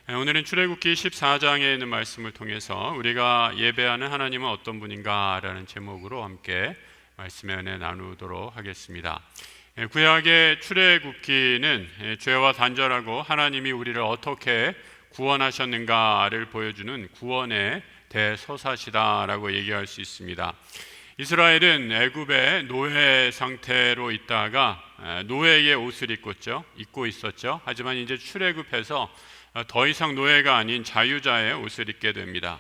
오늘은 출애굽기 14장에 있는 말씀을 통해서 우리가 예배하는 하나님은 어떤 분인가라는 제목으로 함께 말씀의 은혜 나누도록 하겠습니다. 구약의 출애굽기는 죄와 단절하고 하나님이 우리를 어떻게 구원하셨는가를 보여주는 구원의 대서사시다라고 얘기할 수 있습니다. 이스라엘은 애굽의 노예 상태로 있다가 노예의 옷을 입고 있었죠. 하지만 이제 출애굽해서 더 이상 노예가 아닌 자유자의 옷을 입게 됩니다.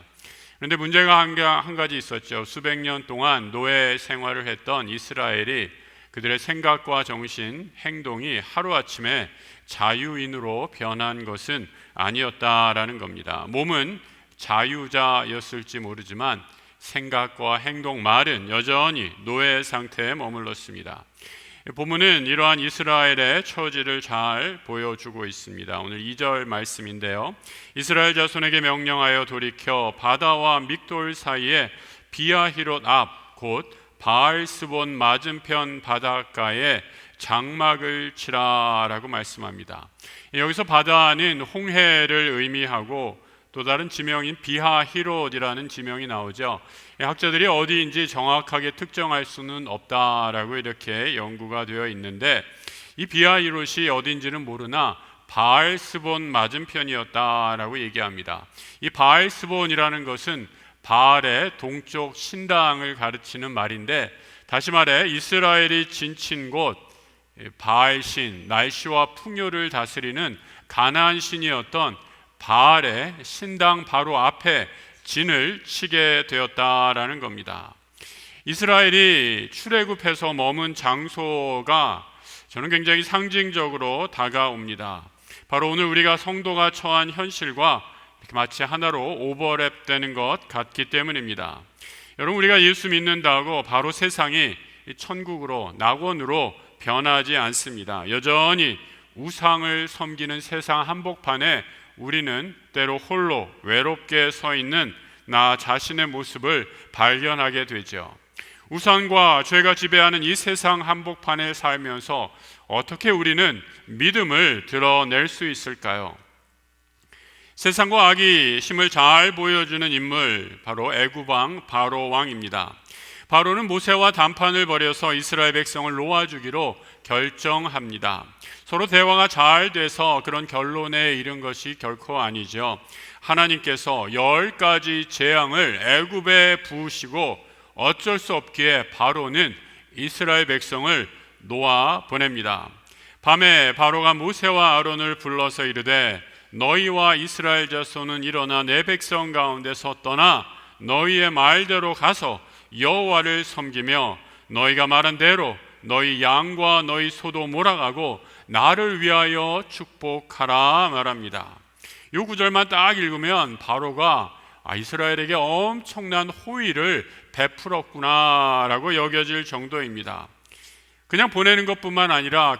그런데 문제가 한 가지 있었죠. 수백 년 동안 노예 생활을 했던 이스라엘이 그들의 생각과 정신, 행동이 하루아침에 자유인으로 변한 것은 아니었다라는 겁니다. 몸은 자유자였을지 모르지만 생각과 행동, 말은 여전히 노예 상태에 머물렀습니다. 본문은 이러한 이스라엘의 처지를 잘 보여주고 있습니다. 오늘 2절 말씀인데요. 이스라엘 자손에게 명령하여 돌이켜 바다와 믹돌 사이에 비아히롯 앞 곧 바알스본 맞은편 바닷가에 장막을 치라라고 말씀합니다. 여기서 바다는 홍해를 의미하고 또 다른 지명인 비하히롯이라는 지명이 나오죠. 학자들이 어디인지 정확하게 특정할 수는 없다라고 이렇게 연구가 되어 있는데, 이 비하히롯이 어딘지는 모르나 바알스본 맞은편이었다라고 얘기합니다. 이 바알스본이라는 것은 바알의 동쪽 신당을 가르치는 말인데, 다시 말해 이스라엘이 진친 곳 바알신, 날씨와 풍요를 다스리는 가나안 신이었던 바알의 신당 바로 앞에 진을 치게 되었다라는 겁니다. 이스라엘이 출애굽해서 머문 장소가 저는 굉장히 상징적으로 다가옵니다. 바로 오늘 우리가 성도가 처한 현실과 마치 하나로 오버랩되는 것 같기 때문입니다. 여러분, 우리가 예수 믿는다고 바로 세상이 천국으로, 낙원으로 변하지 않습니다. 여전히 우상을 섬기는 세상 한복판에 우리는 때로 홀로 외롭게 서 있는 나 자신의 모습을 발견하게 되죠. 우상과 죄가 지배하는 이 세상 한복판에 살면서 어떻게 우리는 믿음을 드러낼 수 있을까요? 세상과 악이 힘을 잘 보여주는 인물, 바로 애굽왕 바로 왕입니다. 바로는 모세와談判을 벌여서 이스라엘 백성을 놓아주기로 결정합니다. 서로 대화가 잘 돼서 그런 결론에 이른 것이 결코 아니죠. 하나님께서 10가지 재앙을 애굽에 부으시고 어쩔 수 없기에 바로는 이스라엘 백성을 놓아 보냅니다. 밤에 바로가 모세와 아론을 불러서 이르되 너희와 이스라엘 자손은 일어나 내 백성 가운데서 떠나 너희의 말대로 가서 여호와를 섬기며 너희가 말한 대로 너희 양과 너희 소도 몰아가고 나를 위하여 축복하라 말합니다. 이 구절만 딱 읽으면 바로가 이스라엘에게 엄청난 호의를 베풀었구나라고 여겨질 정도입니다. 그냥 보내는 것뿐만 아니라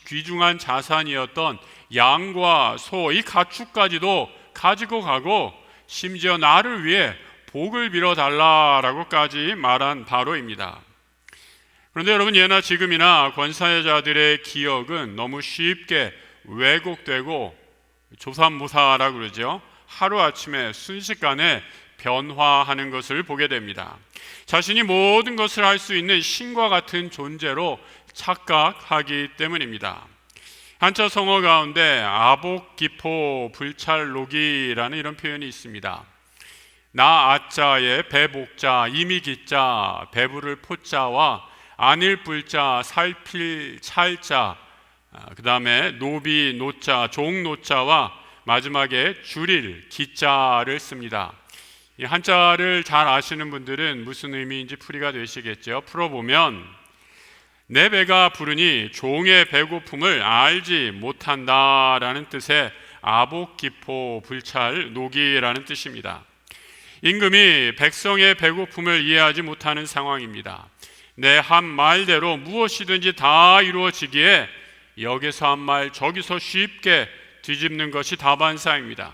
귀중한 자산이었던 양과 소, 이 가축까지도 가지고 가고 심지어 나를 위해 복을 빌어달라라고까지 말한 바로입니다. 그런데 여러분, 예나 지금이나 권사자들의 기억은 너무 쉽게 왜곡되고 조삼모사라고 그러죠. 하루아침에 순식간에 변화하는 것을 보게 됩니다. 자신이 모든 것을 할 수 있는 신과 같은 존재로 착각하기 때문입니다. 한자 성어 가운데 아복기포 불찰록이라는 이런 표현이 있습니다. 나 아자에 배복자, 이미기자, 배부를 포자와 안일 불자, 살필 찰자, 그 다음에 노비 노자, 종 노자와 마지막에 줄일 기자를 씁니다. 이 한자를 잘 아시는 분들은 무슨 의미인지 풀이가 되시겠죠. 풀어보면 내 배가 부르니 종의 배고픔을 알지 못한다라는 뜻의 아복기포 불찰 녹이라는 뜻입니다. 임금이 백성의 배고픔을 이해하지 못하는 상황입니다. 내 한 말대로 무엇이든지 다 이루어지기에 여기서 한 말 저기서 쉽게 뒤집는 것이 다반사입니다.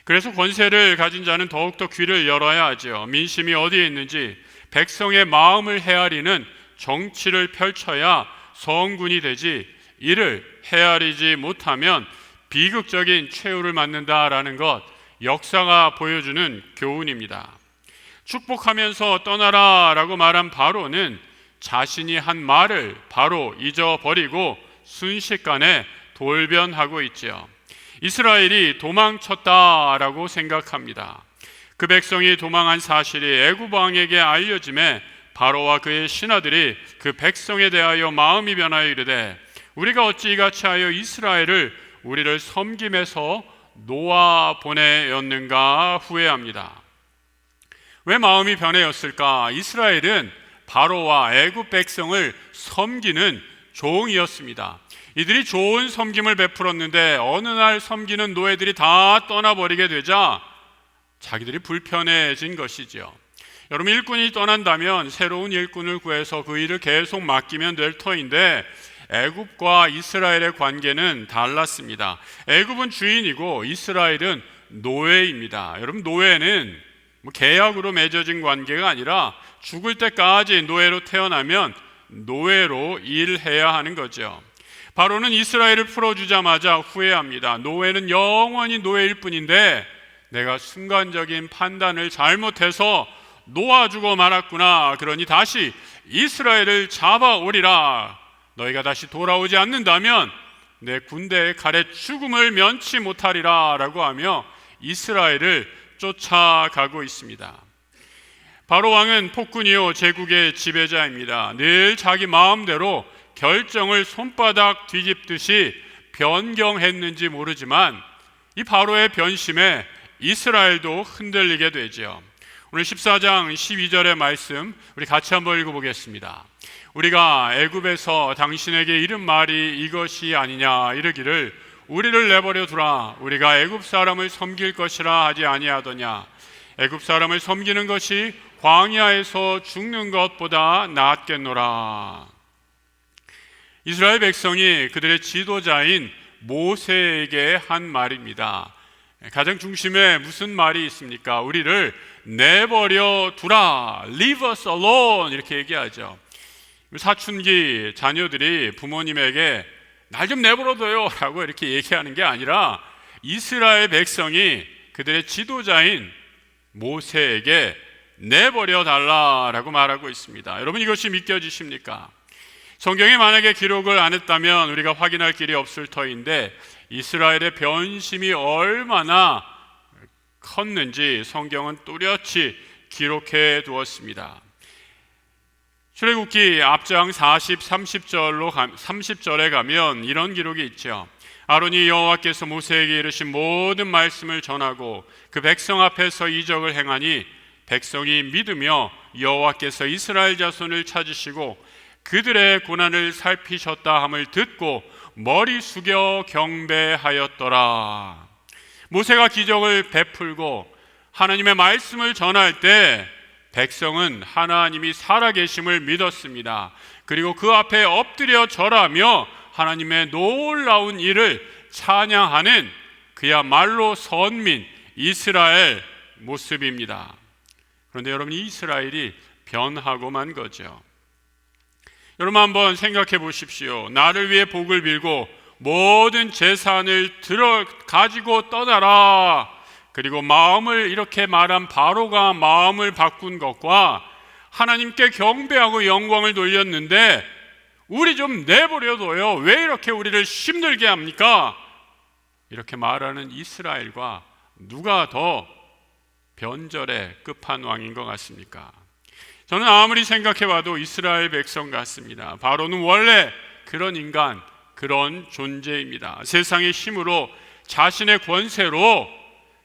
그래서 권세를 가진 자는 더욱더 귀를 열어야 하죠. 민심이 어디에 있는지 백성의 마음을 헤아리는 정치를 펼쳐야 성군이 되지, 이를 헤아리지 못하면 비극적인 최후를 맞는다라는 것, 역사가 보여주는 교훈입니다. 축복하면서 떠나라라고 말한 바로는 자신이 한 말을 바로 잊어버리고 순식간에 돌변하고 있지요. 이스라엘이 도망쳤다라고 생각합니다. 그 백성이 도망한 사실이 애굽 왕에게 알려짐에 바로와 그의 신하들이 그 백성에 대하여 마음이 변하여 이르되 우리가 어찌 이같이 하여 이스라엘을 우리를 섬김에서 놓아 보내었는가 후회합니다. 왜 마음이 변해였을까? 이스라엘은 바로와 애굽 백성을 섬기는 종이었습니다. 이들이 좋은 섬김을 베풀었는데 어느 날 섬기는 노예들이 다 떠나버리게 되자 자기들이 불편해진 것이죠. 여러분, 일꾼이 떠난다면 새로운 일꾼을 구해서 그 일을 계속 맡기면 될 터인데 애굽과 이스라엘의 관계는 달랐습니다. 애굽은 주인이고 이스라엘은 노예입니다. 여러분, 노예는 계약으로 맺어진 관계가 아니라 죽을 때까지 노예로 태어나면 노예로 일해야 하는 거죠. 바로는 이스라엘을 풀어주자마자 후회합니다. 노예는 영원히 노예일 뿐인데 내가 순간적인 판단을 잘못해서 놓아주고 말았구나. 그러니 다시 이스라엘을 잡아오리라. 너희가 다시 돌아오지 않는다면 내 군대의 칼에 죽음을 면치 못하리라 라고 하며 이스라엘을 쫓아가고 있습니다. 바로 왕은 폭군이요 제국의 지배자입니다. 늘 자기 마음대로 결정을 손바닥 뒤집듯이 변경했는지 모르지만 이 바로의 변심에 이스라엘도 흔들리게 되죠. 오늘 14장 12절의 말씀 우리 같이 한번 읽어보겠습니다. 우리가 애굽에서 당신에게 이른 말이 이것이 아니냐 이르기를 우리를 내버려 두라. 우리가 애굽 사람을 섬길 것이라 하지 아니하더냐. 애굽 사람을 섬기는 것이 광야에서 죽는 것보다 낫겠노라. 이스라엘 백성이 그들의 지도자인 모세에게 한 말입니다. 가장 중심에 무슨 말이 있습니까? 우리를 내버려 두라. Leave us alone. 이렇게 얘기하죠. 사춘기 자녀들이 부모님에게 날 좀 내버려둬요 라고 이렇게 얘기하는 게 아니라 이스라엘 백성이 그들의 지도자인 모세에게 내버려 달라라고 말하고 있습니다. 여러분, 이것이 믿겨지십니까? 성경에 만약에 기록을 안 했다면 우리가 확인할 길이 없을 터인데 이스라엘의 변심이 얼마나 컸는지 성경은 뚜렷이 기록해 두었습니다. 출애굽기 앞장 40, 30절에 가면 이런 기록이 있죠. 아론이 여호와께서 모세에게 이르신 모든 말씀을 전하고 그 백성 앞에서 이적을 행하니 백성이 믿으며 여호와께서 이스라엘 자손을 찾으시고 그들의 고난을 살피셨다 함을 듣고 머리 숙여 경배하였더라. 모세가 기적을 베풀고 하나님의 말씀을 전할 때 백성은 하나님이 살아계심을 믿었습니다. 그리고 그 앞에 엎드려 절하며 하나님의 놀라운 일을 찬양하는 그야말로 선민 이스라엘 모습입니다. 그런데 여러분, 이스라엘이 변하고만 거죠. 여러분, 한번 생각해 보십시오. 나를 위해 복을 빌고 모든 재산을 가지고 떠나라. 그리고 마음을 이렇게 말한 바로가 마음을 바꾼 것과 하나님께 경배하고 영광을 돌렸는데 우리 좀 내버려둬요. 왜 이렇게 우리를 힘들게 합니까? 이렇게 말하는 이스라엘과 누가 더 변절의 끝판왕인 것 같습니까? 저는 아무리 생각해봐도 이스라엘 백성 같습니다. 바로는 원래 그런 인간, 그런 존재입니다. 세상의 힘으로 자신의 권세로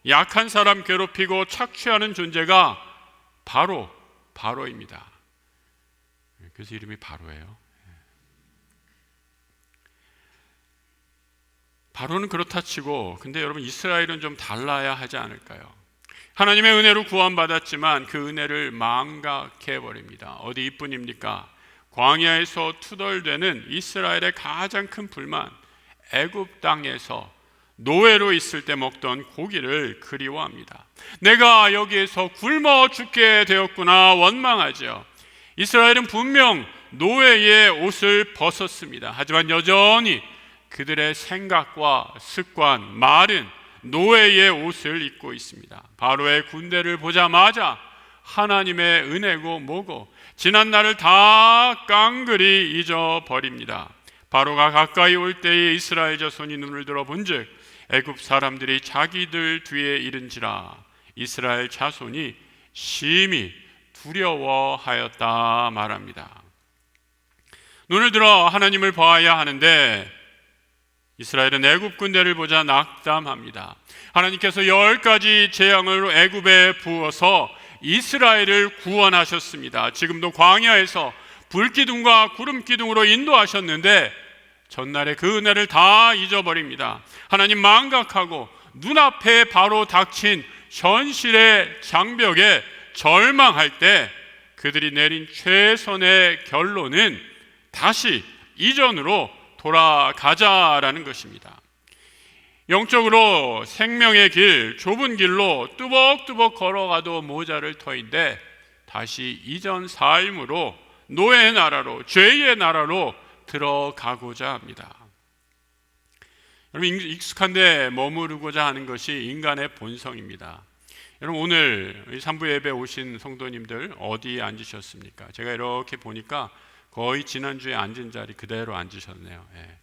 약한 사람 괴롭히고 착취하는 존재가 바로입니다. 그래서 이름이 바로예요. 바로는 그렇다 치고, 근데 여러분, 이스라엘은 좀 달라야 하지 않을까요? 하나님의 은혜로 구원받았지만 그 은혜를 망각해버립니다. 어디 이뿐입니까? 광야에서 투덜대는 이스라엘의 가장 큰 불만, 애굽 땅에서 노예로 있을 때 먹던 고기를 그리워합니다. 내가 여기에서 굶어 죽게 되었구나 원망하죠. 이스라엘은 분명 노예의 옷을 벗었습니다. 하지만 여전히 그들의 생각과 습관, 말은 노예의 옷을 입고 있습니다. 바로의 군대를 보자마자 하나님의 은혜고 뭐고 지난 날을 다 깡그리 잊어버립니다. 바로가 가까이 올 때에 이스라엘 자손이 눈을 들어 본즉 애굽 사람들이 자기들 뒤에 이른지라 이스라엘 자손이 심히 두려워하였다 말합니다. 눈을 들어 하나님을 봐야 하는데 이스라엘은 애굽 군대를 보자 낙담합니다. 하나님께서 10가지 재앙을 애굽에 부어서 이스라엘을 구원하셨습니다. 지금도 광야에서 불기둥과 구름기둥으로 인도하셨는데 전날에 그 은혜를 다 잊어버립니다. 하나님 망각하고 눈앞에 바로 닥친 현실의 장벽에 절망할 때 그들이 내린 최선의 결론은 다시 이전으로 돌아가자라는 것입니다. 영적으로 생명의 길, 좁은 길로 뚜벅뚜벅 걸어가도 모자를 터인데 다시 이전 삶으로 노예의 나라로, 죄의 나라로 들어가고자 합니다. 여러분, 익숙한데 머무르고자 하는 것이 인간의 본성입니다. 여러분, 오늘 3부 예배 오신 성도님들 어디에 앉으셨습니까? 제가 이렇게 보니까 거의 지난주에 앉은 자리 그대로 앉으셨네요. 예.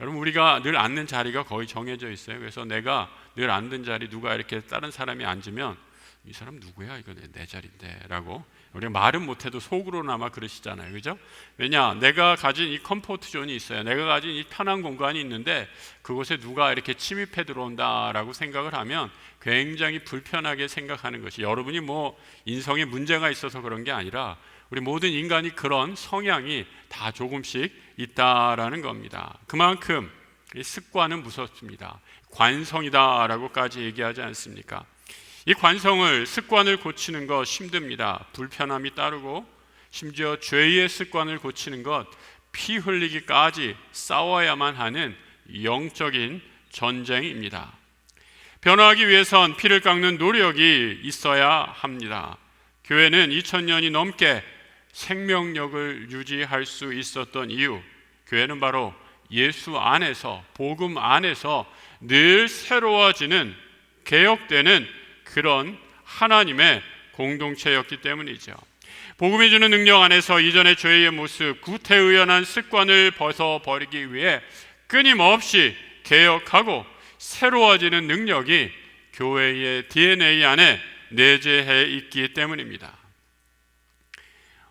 여러분, 우리가 늘 앉는 자리가 거의 정해져 있어요. 그래서 내가 늘 앉는 자리 누가 이렇게 다른 사람이 앉으면 이 사람 누구야? 이거 내 자리인데 라고 우리가 말은 못해도 속으로나마 그러시잖아요. 그죠? 왜냐? 내가 가진 이 컴포트 존이 있어요. 내가 가진 이 편한 공간이 있는데 그곳에 누가 이렇게 침입해 들어온다라고 생각을 하면 굉장히 불편하게 생각하는 것이, 여러분이 뭐 인성에 문제가 있어서 그런 게 아니라 우리 모든 인간이 그런 성향이 다 조금씩 있다라는 겁니다. 그만큼 이 습관은 무섭습니다. 관성이다라고까지 얘기하지 않습니까? 이 관성을, 습관을 고치는 것 힘듭니다. 불편함이 따르고 심지어 죄의 습관을 고치는 것, 피 흘리기까지 싸워야만 하는 영적인 전쟁입니다. 변화하기 위해선 피를 깎는 노력이 있어야 합니다. 교회는 2000년이 넘게 생명력을 유지할 수 있었던 이유, 교회는 바로 예수 안에서, 복음 안에서 늘 새로워지는, 개혁되는 그런 하나님의 공동체였기 때문이죠. 복음이 주는 능력 안에서 이전의 죄의 모습, 구태의연한 습관을 벗어버리기 위해 끊임없이 개혁하고 새로워지는 능력이 교회의 DNA 안에 내재해 있기 때문입니다.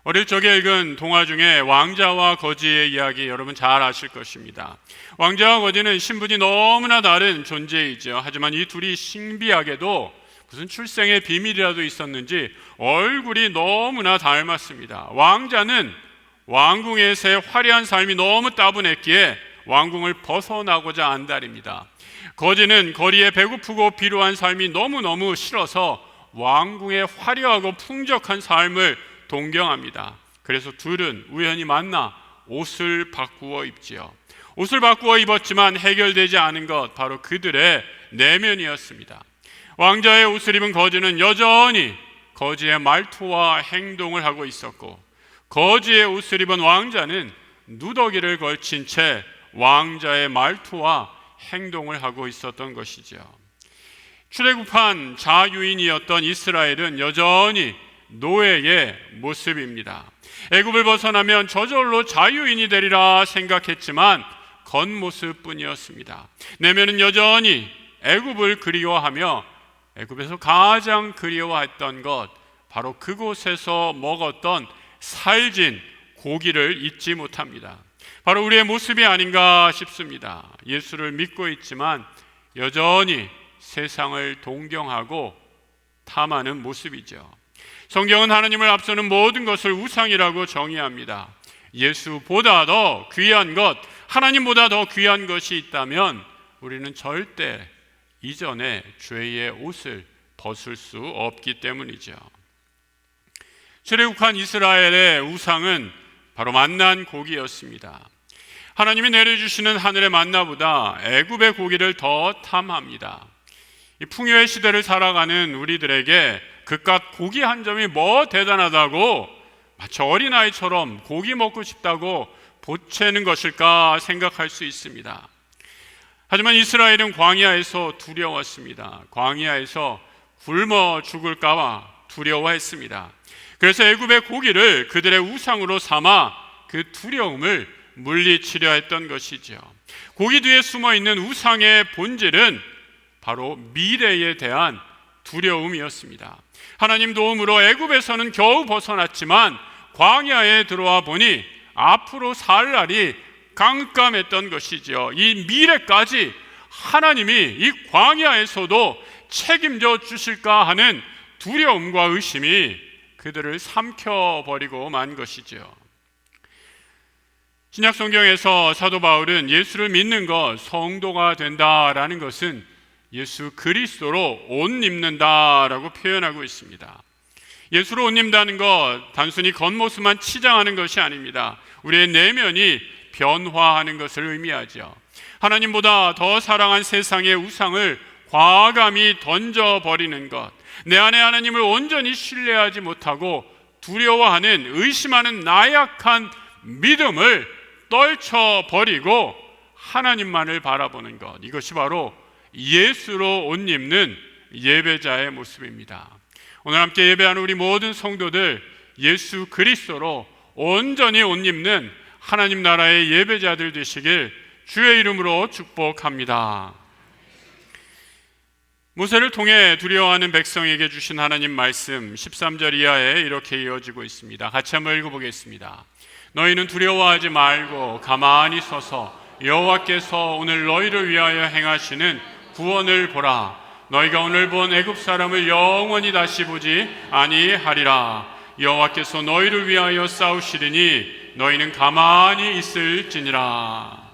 어릴 적에 읽은 동화 중에 왕자와 거지의 이야기 여러분 잘 아실 것입니다. 왕자와 거지는 신분이 너무나 다른 존재이죠. 하지만 이 둘이 신비하게도 무슨 출생의 비밀이라도 있었는지 얼굴이 너무나 닮았습니다. 왕자는 왕궁에서의 화려한 삶이 너무 따분했기에 왕궁을 벗어나고자 안달입니다. 거지는 거리에 배고프고 비루한 삶이 너무너무 싫어서 왕궁의 화려하고 풍족한 삶을 동경합니다. 그래서 둘은 우연히 만나 옷을 바꾸어 입지요. 옷을 바꾸어 입었지만 해결되지 않은 것, 바로 그들의 내면이었습니다. 왕자의 옷을 입은 거지는 여전히 거지의 말투와 행동을 하고 있었고, 거지의 옷을 입은 왕자는 누더기를 걸친 채 왕자의 말투와 행동을 하고 있었던 것이죠. 출애굽한 자유인이었던 이스라엘은 여전히 노예의 모습입니다. 애굽을 벗어나면 저절로 자유인이 되리라 생각했지만 겉모습뿐이었습니다. 내면은 여전히 애굽을 그리워하며 애굽에서 가장 그리워했던 것, 바로 그곳에서 먹었던 살진 고기를 잊지 못합니다. 바로 우리의 모습이 아닌가 싶습니다. 예수를 믿고 있지만 여전히 세상을 동경하고 탐하는 모습이죠. 성경은 하나님을 앞서는 모든 것을 우상이라고 정의합니다. 예수보다 더 귀한 것, 하나님보다 더 귀한 것이 있다면 우리는 절대 이전에 죄의 옷을 벗을 수 없기 때문이죠. 출애굽한 이스라엘의 우상은 바로 만난 고기였습니다. 하나님이 내려주시는 하늘의 만나보다 애굽의 고기를 더 탐합니다. 이 풍요의 시대를 살아가는 우리들에게 그깟 고기 한 점이 뭐 대단하다고 마치 어린아이처럼 고기 먹고 싶다고 보채는 것일까 생각할 수 있습니다. 하지만 이스라엘은 광야에서 두려웠습니다. 광야에서 굶어 죽을까봐 두려워했습니다. 그래서 애굽의 고기를 그들의 우상으로 삼아 그 두려움을 물리치려 했던 것이죠. 고기 뒤에 숨어있는 우상의 본질은 바로 미래에 대한 두려움이었습니다. 하나님 도움으로 애굽에서는 겨우 벗어났지만 광야에 들어와 보니 앞으로 살 날이 깜깜했던 것이죠. 이 미래까지 하나님이 이 광야에서도 책임져 주실까 하는 두려움과 의심이 그들을 삼켜버리고 만 것이죠. 신약 성경에서 사도 바울은 예수를 믿는 것, 성도가 된다라는 것은 예수 그리스도로 옷 입는다라고 표현하고 있습니다. 예수로 옷 입는다는 것, 단순히 겉모습만 치장하는 것이 아닙니다. 우리의 내면이 변화하는 것을 의미하죠. 하나님보다 더 사랑한 세상의 우상을 과감히 던져버리는 것, 내 안에 하나님을 온전히 신뢰하지 못하고 두려워하는, 의심하는 나약한 믿음을 떨쳐버리고 하나님만을 바라보는 것, 이것이 바로 예수로 옷 입는 예배자의 모습입니다. 오늘 함께 예배하는 우리 모든 성도들, 예수 그리스도로 온전히 옷 입는 하나님 나라의 예배자들 되시길 주의 이름으로 축복합니다. 모세를 통해 두려워하는 백성에게 주신 하나님 말씀 13절 이하에 이렇게 이어지고 있습니다. 같이 한번 읽어보겠습니다. 너희는 두려워하지 말고 가만히 서서 여호와께서 오늘 너희를 위하여 행하시는 구원을 보라. 너희가 오늘 본 애굽 사람을 영원히 다시 보지 아니하리라. 여호와께서 너희를 위하여 싸우시리니 너희는 가만히 있을지니라.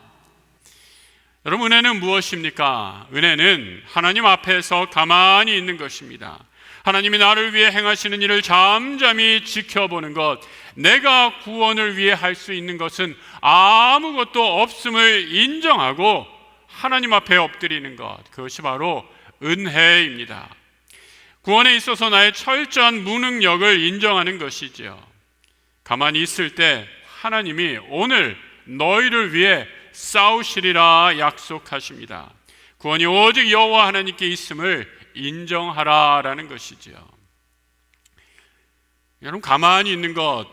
여러분, 은혜는 무엇입니까? 은혜는 하나님 앞에서 가만히 있는 것입니다. 하나님이 나를 위해 행하시는 일을 잠잠히 지켜보는 것, 내가 구원을 위해 할 수 있는 것은 아무것도 없음을 인정하고 하나님 앞에 엎드리는 것, 그것이 바로 은혜입니다. 구원에 있어서 나의 철저한 무능력을 인정하는 것이죠. 가만히 있을 때 하나님이 오늘 너희를 위해 싸우시리라 약속하십니다. 구원이 오직 여호와 하나님께 있음을 인정하라라는 것이죠. 여러분, 가만히 있는 것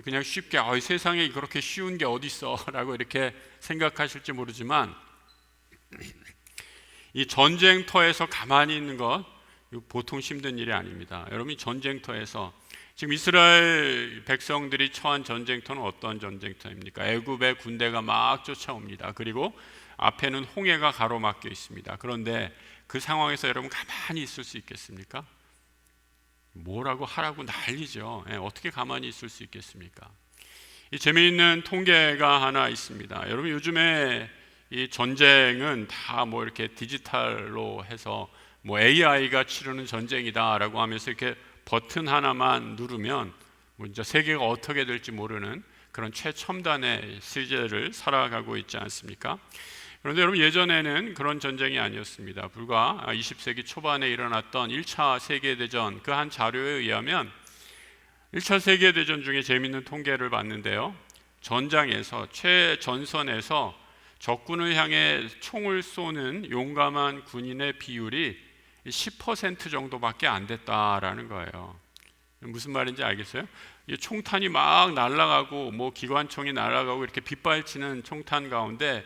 그냥 쉽게 세상에 그렇게 쉬운 게 어디 있어 라고 이렇게 생각하실지 모르지만, 이 전쟁터에서 가만히 있는 것 보통 힘든 일이 아닙니다. 여러분, 전쟁터에서 지금 이스라엘 백성들이 처한 전쟁터는 어떤 전쟁터입니까? 애굽의 군대가 막 쫓아옵니다. 그리고 앞에는 홍해가 가로막혀 있습니다. 그런데 그 상황에서 여러분 가만히 있을 수 있겠습니까? 뭐라고 하라고 난리죠. 어떻게 가만히 있을 수 있겠습니까? 이 재미있는 통계가 하나 있습니다. 여러분, 요즘에 이 전쟁은 다 이렇게 디지털로 해서 AI가 치르는 전쟁이다라고 하면서 이렇게 버튼 하나만 누르면 이제 세계가 어떻게 될지 모르는 그런 최첨단의 시대를 살아가고 있지 않습니까? 그런데 여러분, 예전에는 그런 전쟁이 아니었습니다. 불과 20세기 초반에 일어났던 1차 세계대전, 그 한 자료에 의하면 1차 세계대전 중에 재미있는 통계를 봤는데요, 전장에서 최전선에서 적군을 향해 총을 쏘는 용감한 군인의 비율이 10% 정도밖에 안 됐다라는 거예요. 무슨 말인지 알겠어요? 총탄이 막 날아가고 기관총이 날아가고 이렇게 빗발치는 총탄 가운데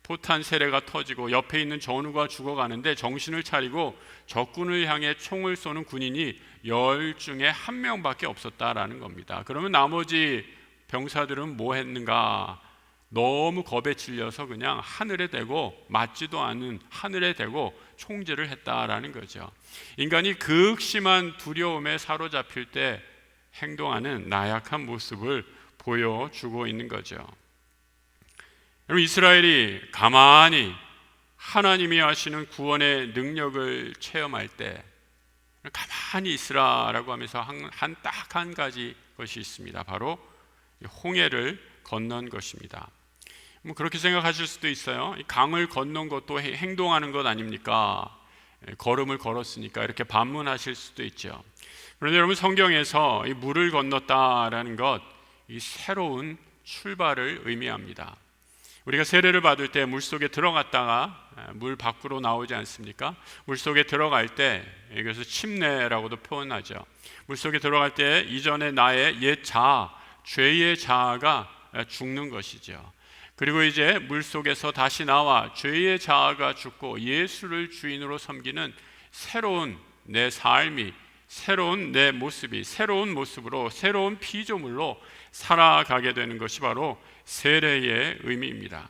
포탄 세례가 터지고 옆에 있는 전우가 죽어가는데 정신을 차리고 적군을 향해 총을 쏘는 군인이 10 중에 1명밖에 없었다라는 겁니다. 그러면 나머지 병사들은 뭐 했는가? 너무 겁에 질려서 그냥 하늘에 대고, 맞지도 않은 하늘에 대고 총질을 했다라는 거죠. 인간이 극심한 두려움에 사로잡힐 때 행동하는 나약한 모습을 보여주고 있는 거죠. 여러분, 이스라엘이 가만히 하나님이 하시는 구원의 능력을 체험할 때 가만히 있으라라고 하면서 딱 한 가지 것이 있습니다. 바로 홍해를 건넌 것입니다. 그렇게 생각하실 수도 있어요. 강을 건넌 것도 행동하는 것 아닙니까? 걸음을 걸었으니까 이렇게 반문하실 수도 있죠. 그런데 여러분, 성경에서 이 물을 건넜다라는 것, 이 새로운 출발을 의미합니다. 우리가 세례를 받을 때 물속에 들어갔다가 물 밖으로 나오지 않습니까? 물속에 들어갈 때 이것을 침례라고도 표현하죠. 물속에 들어갈 때 이전에 나의 옛 자아, 죄의 자아가 죽는 것이죠. 그리고 이제 물속에서 다시 나와 죄의 자아가 죽고 예수를 주인으로 섬기는 새로운 내 삶이, 새로운 내 모습이 새로운 모습으로, 새로운 피조물로 살아가게 되는 것이 바로 세례의 의미입니다.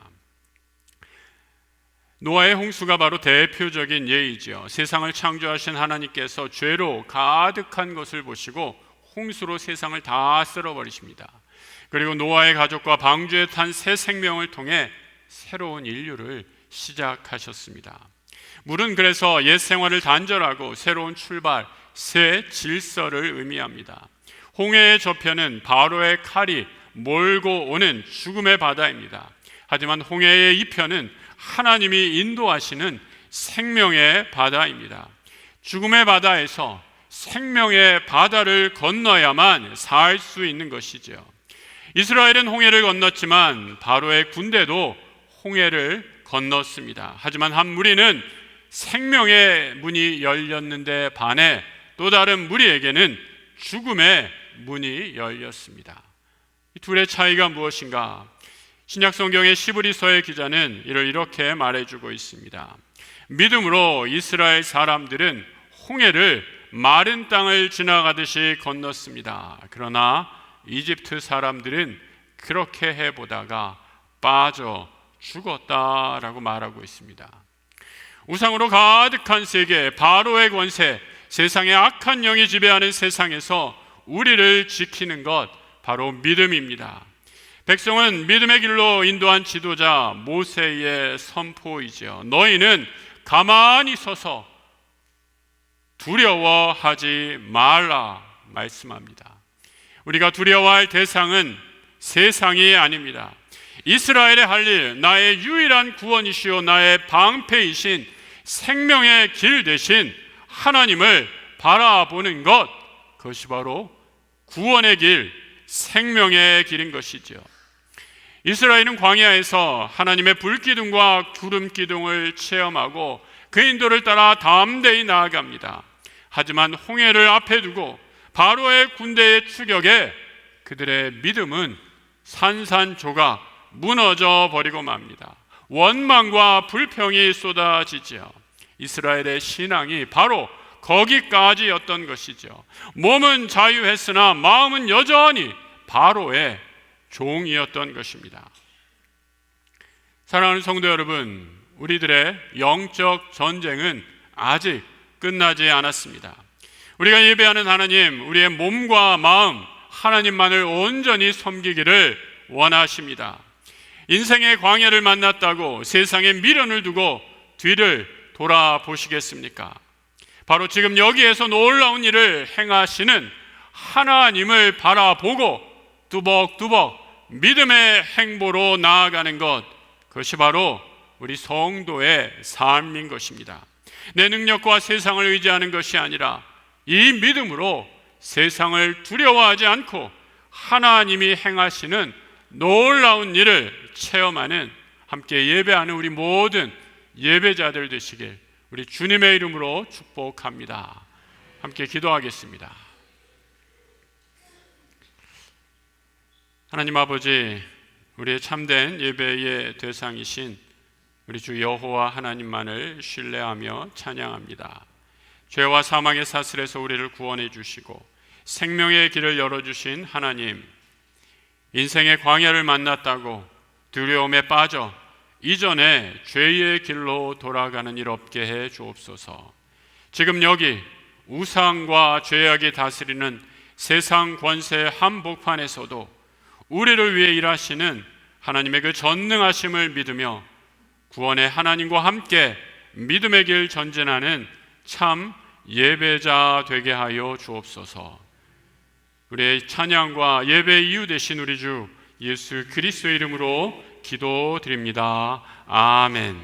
노아의 홍수가 바로 대표적인 예이지요. 세상을 창조하신 하나님께서 죄로 가득한 것을 보시고 홍수로 세상을 다 쓸어버리십니다. 그리고 노아의 가족과 방주에 탄 새 생명을 통해 새로운 인류를 시작하셨습니다. 물은 그래서 옛 생활을 단절하고 새로운 출발, 새 질서를 의미합니다. 홍해의 저편은 바로의 칼이 몰고 오는 죽음의 바다입니다. 하지만 홍해의 이편은 하나님이 인도하시는 생명의 바다입니다. 죽음의 바다에서 생명의 바다를 건너야만 살 수 있는 것이죠. 이스라엘은 홍해를 건넜지만 바로의 군대도 홍해를 건넜습니다. 하지만 한 무리는 생명의 문이 열렸는데 반해 또 다른 무리에게는 죽음의 문이 열렸습니다. 이 둘의 차이가 무엇인가? 신약성경의 시브리서의 기자는 이를 이렇게 말해주고 있습니다. 믿음으로 이스라엘 사람들은 홍해를 마른 땅을 지나가듯이 건넜습니다. 그러나 이집트 사람들은 그렇게 해보다가 빠져 죽었다라고 말하고 있습니다. 우상으로 가득한 세계, 바로의 권세, 세상의 악한 영이 지배하는 세상에서 우리를 지키는 것 바로 믿음입니다. 백성은 믿음의 길로 인도한 지도자 모세의 선포이죠. 너희는 가만히 서서 두려워하지 말라 말씀합니다. 우리가 두려워할 대상은 세상이 아닙니다. 이스라엘의 할 일, 나의 유일한 구원이시오 나의 방패이신 생명의 길 대신 하나님을 바라보는 것, 그것이 바로 구원의 길, 생명의 길인 것이죠. 이스라엘은 광야에서 하나님의 불기둥과 구름기둥을 체험하고 그 인도를 따라 담대히 나아갑니다. 하지만 홍해를 앞에 두고 바로의 군대의 추격에 그들의 믿음은 산산조각 무너져 버리고 맙니다. 원망과 불평이 쏟아지죠. 이스라엘의 신앙이 바로 거기까지였던 것이죠. 몸은 자유했으나 마음은 여전히 바로의 종이었던 것입니다. 사랑하는 성도 여러분, 우리들의 영적 전쟁은 아직 끝나지 않았습니다. 우리가 예배하는 하나님, 우리의 몸과 마음, 하나님만을 온전히 섬기기를 원하십니다. 인생의 광야를 만났다고 세상에 미련을 두고 뒤를 돌아보시겠습니까? 바로 지금 여기에서 놀라운 일을 행하시는 하나님을 바라보고 뚜벅뚜벅 믿음의 행보로 나아가는 것, 그것이 바로 우리 성도의 삶인 것입니다. 내 능력과 세상을 의지하는 것이 아니라 이 믿음으로 세상을 두려워하지 않고 하나님이 행하시는 놀라운 일을 체험하는, 함께 예배하는 우리 모든 예배자들 되시길 우리 주님의 이름으로 축복합니다. 함께 기도하겠습니다. 하나님 아버지, 우리의 참된 예배의 대상이신 우리 주 여호와 하나님만을 신뢰하며 찬양합니다. 죄와 사망의 사슬에서 우리를 구원해 주시고 생명의 길을 열어주신 하나님, 인생의 광야를 만났다고 두려움에 빠져 이전에 죄의 길로 돌아가는 일 없게 해 주옵소서. 지금 여기 우상과 죄악이 다스리는 세상 권세 한복판에서도 우리를 위해 일하시는 하나님의 그 전능하심을 믿으며 구원의 하나님과 함께 믿음의 길 전진하는 참 예배자 되게 하여 주옵소서. 우리의 찬양과 예배의 이유 되신 우리 주 예수 그리스도의 이름으로 기도드립니다. 아멘.